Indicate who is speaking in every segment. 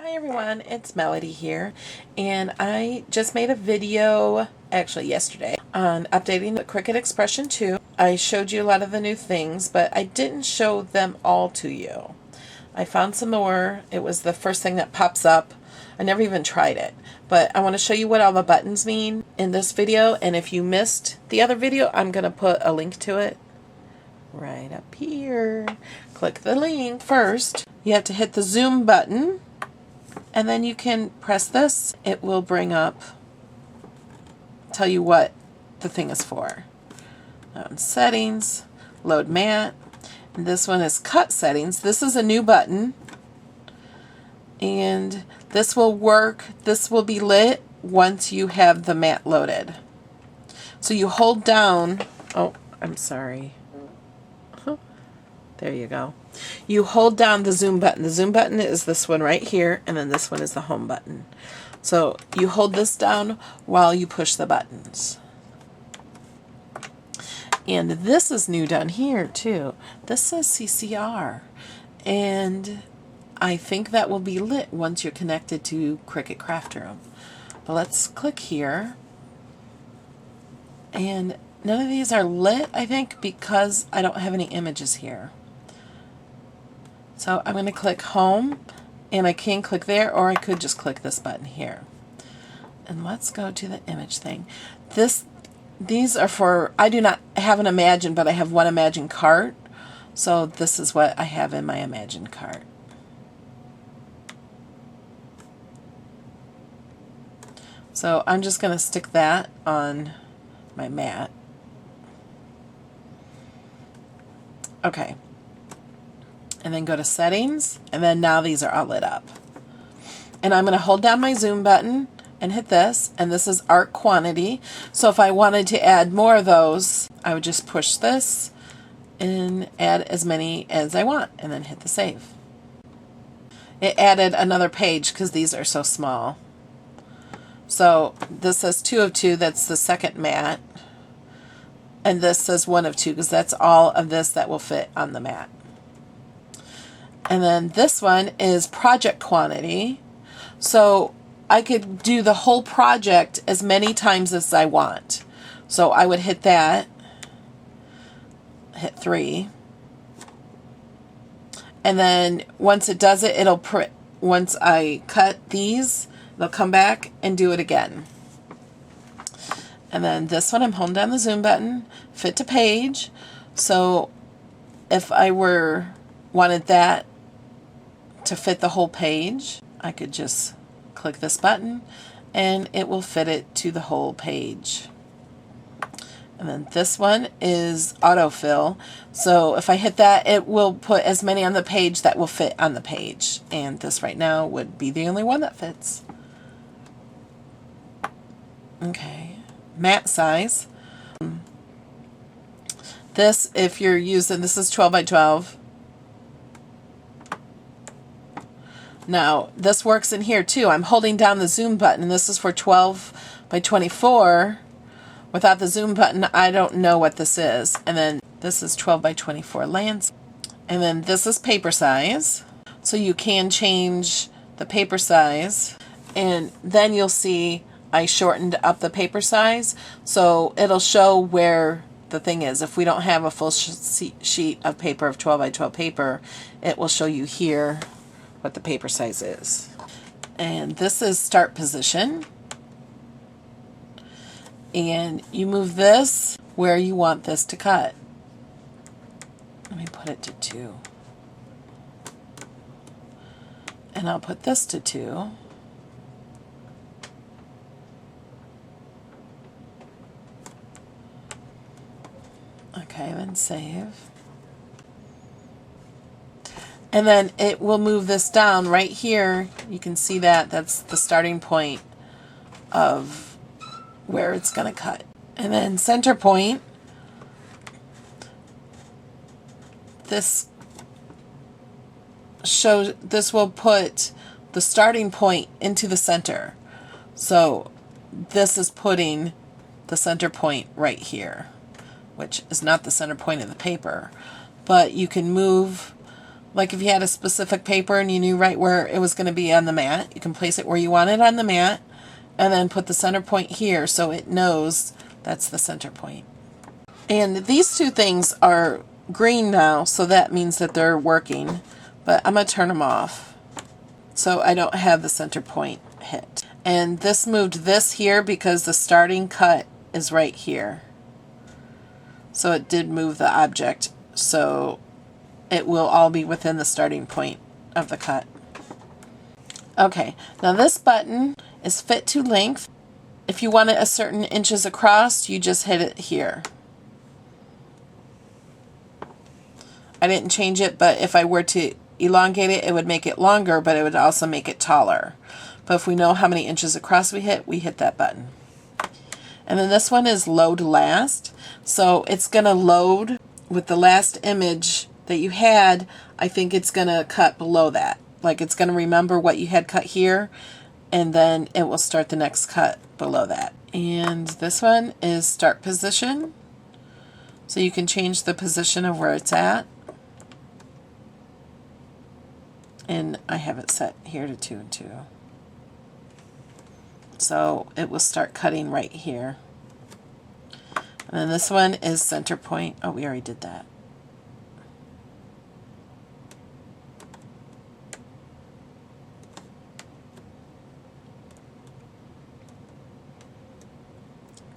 Speaker 1: Hi everyone, it's Melody here, and I just made a video, actually yesterday, on updating the Cricut Expression 2. I showed you a lot of the new things, but I didn't show them all to you. I found some more. It was the first thing that pops up. I never even tried it, but I want to show you what all the buttons mean in this video, and if you missed the other video, I'm going to put a link to it right up here. Click the link. First, you have to hit the zoom button, and then you can press this. It will bring up, tell you what the thing is for. On settings, load matte, and this one is cut settings. This is a new button, and this will work. This will be lit once you have the matte loaded. So you hold down, oh, I'm sorry. There you go. You hold down the zoom button. The zoom button is this one right here, and then this one is the home button. So you hold this down while you push the buttons. And this is new down here too. This says CCR, and I think that will be lit once you're connected to Cricut Craft Room. But let's click here, and none of these are lit, I think, because I don't have any images here. So I'm going to click home, and I can click there, or I could just click this button here. And let's go to the image thing. These are for, I do not have an Imagine, but I have one Imagine cart. So this is what I have in my Imagine cart. So I'm just going to stick that on my mat. Okay. And then go to settings, and then now these are all lit up. And I'm going to hold down my zoom button and hit this, and this is art quantity. So if I wanted to add more of those, I would just push this and add as many as I want, and then hit the save. It added another page because these are so small. So this says 2 of 2, that's the second mat. And this says 1 of 2 because that's all of this that will fit on the mat. And then this one is project quantity. So I could do the whole project as many times as I want. So I would hit that, hit 3. And then once it does it, it'll print. Once I cut these, they'll come back and do it again. And then this one, I'm holding down the zoom button, fit to page. So if I wanted that to fit the whole page, I could just click this button and it will fit it to the whole page. And then this one is Autofill. So if I hit that, it will put as many on the page that will fit on the page. And this right now would be the only one that fits. Okay, mat size. This, if you're using, this is 12 by 12. Now, this works in here too. I'm holding down the zoom button, and this is for 12 by 24. Without the zoom button, I don't know what this is. And then this is 12 by 24 landscape. And then this is paper size. So you can change the paper size. And then you'll see I shortened up the paper size. So it'll show where the thing is. If we don't have a full sheet of paper of 12 by 12 paper, it will show you here what the paper size is. And this is start position. And you move this where you want this to cut. Let me put it to 2. And I'll put this to 2. Okay, then save. And then it will move this down right here. You can see that. That's the starting point of where it's going to cut. And then center point. This will put the starting point into the center. So this is putting the center point right here, which is not the center point of the paper. But you can move Like if you had a specific paper and you knew right where it was going to be on the mat, you can place it where you want it on the mat and then put the center point here so it knows that's the center point. And these two things are green now, so that means that they're working, but I'm going to turn them off so I don't have the center point hit. And this moved this here because the starting cut is right here. So it did move the object, so it will all be within the starting point of the cut. Okay, now this button is fit to length. If you want it a certain inches across, you just hit it here. I didn't change it, but if I were to elongate it, it would make it longer, but it would also make it taller. But if we know how many inches across we hit that button. And then this one is load last. So it's going to load with the last image that you had. I think it's going to cut below that. Like it's going to remember what you had cut here, and then it will start the next cut below that. And this one is start position. So you can change the position of where it's at. And I have it set here to 2 and 2. So it will start cutting right here. And then this one is center point. Oh, we already did that.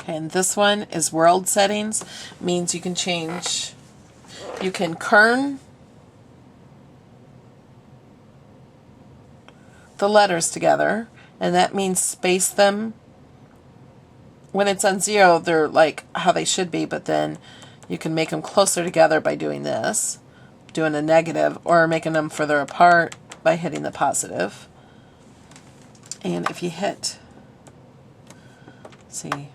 Speaker 1: Okay, and this one is world settings. Means you can change, you can kern the letters together, and that means space them. When it's on 0, they're like how they should be, but then you can make them closer together by doing this, doing a negative, or making them further apart by hitting the positive. And if you hit, see,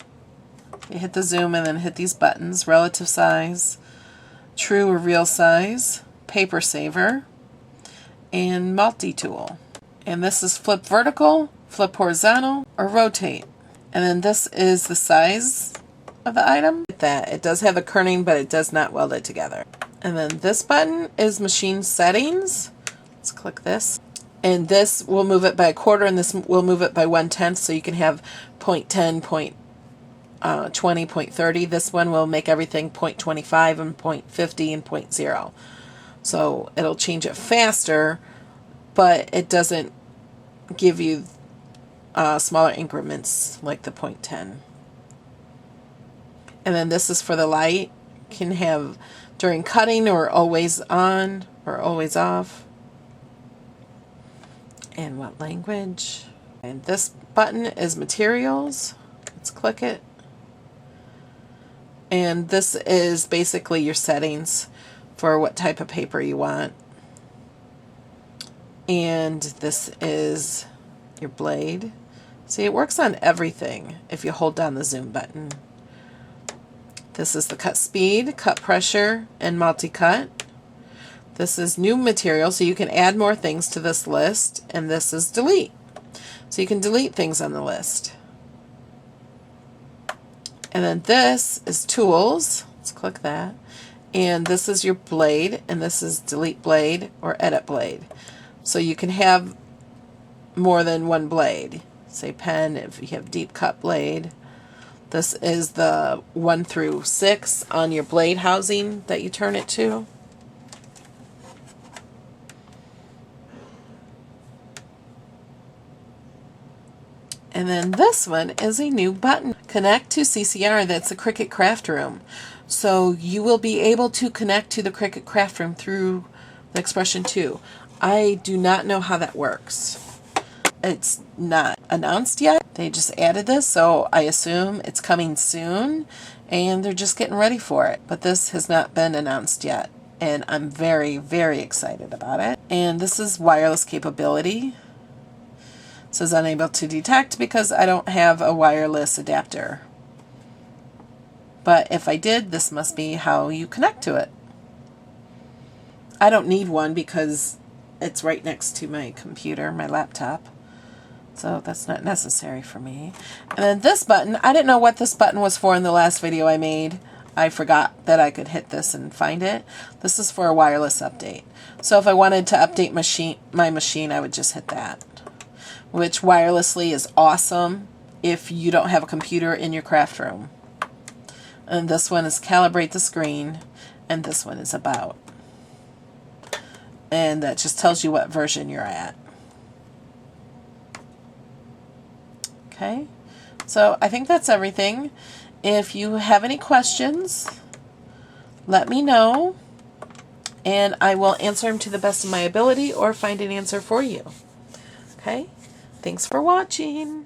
Speaker 1: you hit the zoom and then hit these buttons, relative size, true or real size, paper saver, and multi-tool. And this is flip vertical, flip horizontal, or rotate. And then this is the size of the item. That it does have a kerning, but it does not weld it together. And then this button is machine settings. Let's click this. And this will move it by a quarter, and this will move it by 1/10, so you can have 0.10, 0.20, 0.30. This one will make everything 0.25 and 0.50 and 0.0. So it'll change it faster, but it doesn't give you smaller increments like the 0.10. And then this is for the light. You can have during cutting, or always on, or always off. And what language. And this button is materials. Let's click it. And this is basically your settings for what type of paper you want. And this is your blade. See, it works on everything if you hold down the zoom button. This is the cut speed, cut pressure, and multi-cut. This is new material, so you can add more things to this list. And this is delete. So you can delete things on the list. And then this is tools. Let's click that. And this is your blade, and this is delete blade or edit blade. So you can have more than one blade. Say pen if you have deep cut blade. This is the 1 through 6 on your blade housing that you turn it to. And then this one is a new button. Connect to CCR, that's the Cricut Craft Room. So you will be able to connect to the Cricut Craft Room through the Expression 2. I do not know how that works. It's not announced yet. They just added this, so I assume it's coming soon, and they're just getting ready for it. But this has not been announced yet, and I'm very, very excited about it. And this is wireless capability. It says unable to detect because I don't have a wireless adapter. But if I did, this must be how you connect to it. I don't need one because it's right next to my computer, my laptop. So that's not necessary for me. And then this button, I didn't know what this button was for in the last video I made. I forgot that I could hit this and find it. This is for a wireless update. So if I wanted to update my machine, I would just hit that, which wirelessly is awesome if you don't have a computer in your craft room. And this one is Calibrate the Screen, and this one is About. And that just tells you what version you're at. Okay, so I think that's everything. If you have any questions, let me know, and I will answer them to the best of my ability or find an answer for you. Okay, thanks for watching.